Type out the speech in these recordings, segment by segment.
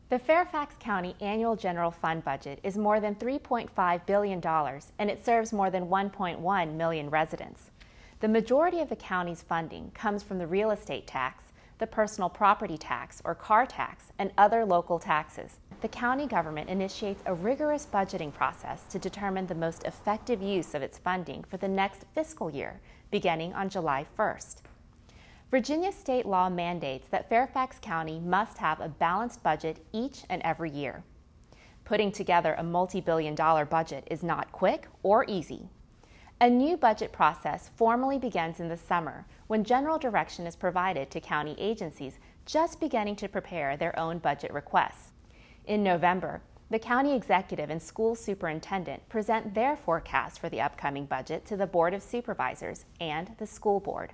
The Fairfax County Annual General Fund budget is more than $3.5 billion, and it serves more than 1.1 million residents. The majority of the county's funding comes from the real estate tax, the personal property tax or car tax, and other local taxes. The county government initiates a rigorous budgeting process to determine the most effective use of its funding for the next fiscal year, beginning on July 1st. Virginia state law mandates that Fairfax County must have a balanced budget each and every year. Putting together a multi-billion-dollar budget is not quick or easy. A new budget process formally begins in the summer when general direction is provided to county agencies just beginning to prepare their own budget requests. In November, the county executive and school superintendent present their forecast for the upcoming budget to the Board of Supervisors and the school board.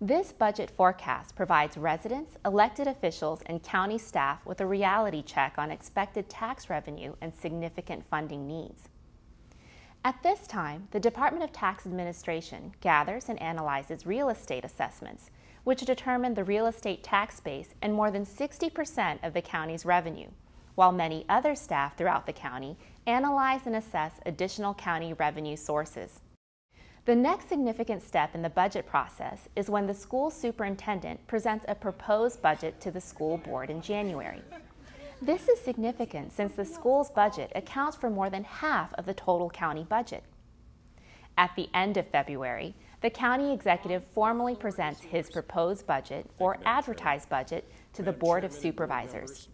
This budget forecast provides residents, elected officials, and county staff with a reality check on expected tax revenue and significant funding needs. At this time, the Department of Tax Administration gathers and analyzes real estate assessments, which determine the real estate tax base and more than 60% of the county's revenue, while many other staff throughout the county analyze and assess additional county revenue sources. The next significant step in the budget process is when the school superintendent presents a proposed budget to the school board in January. This is significant since the school's budget accounts for more than half of the total county budget. At the end of February, the county executive formally presents his proposed budget or advertised budget to the Board of Supervisors.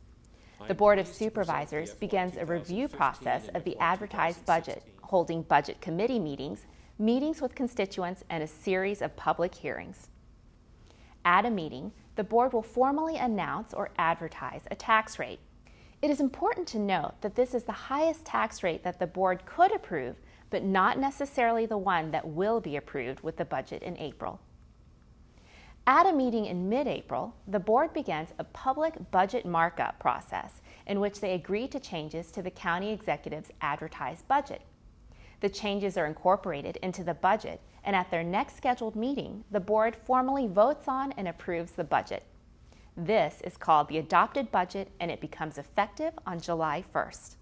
The Board of Supervisors begins a review process of the advertised budget, holding budget committee meetings, meetings with constituents, and a series of public hearings. At a meeting, the board will formally announce or advertise a tax rate. It is important to note that this is the highest tax rate that the board could approve, but not necessarily the one that will be approved with the budget in April. At a meeting in mid-April, the board begins a public budget markup process in which they agree to changes to the county executive's advertised budget. The changes are incorporated into the budget, and at their next scheduled meeting, the board formally votes on and approves the budget. This is called the adopted budget, and it becomes effective on July 1st.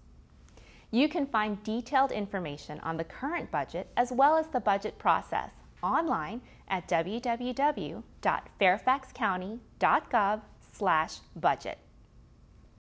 You can find detailed information on the current budget as well as the budget process online at www.fairfaxcounty.gov/budget.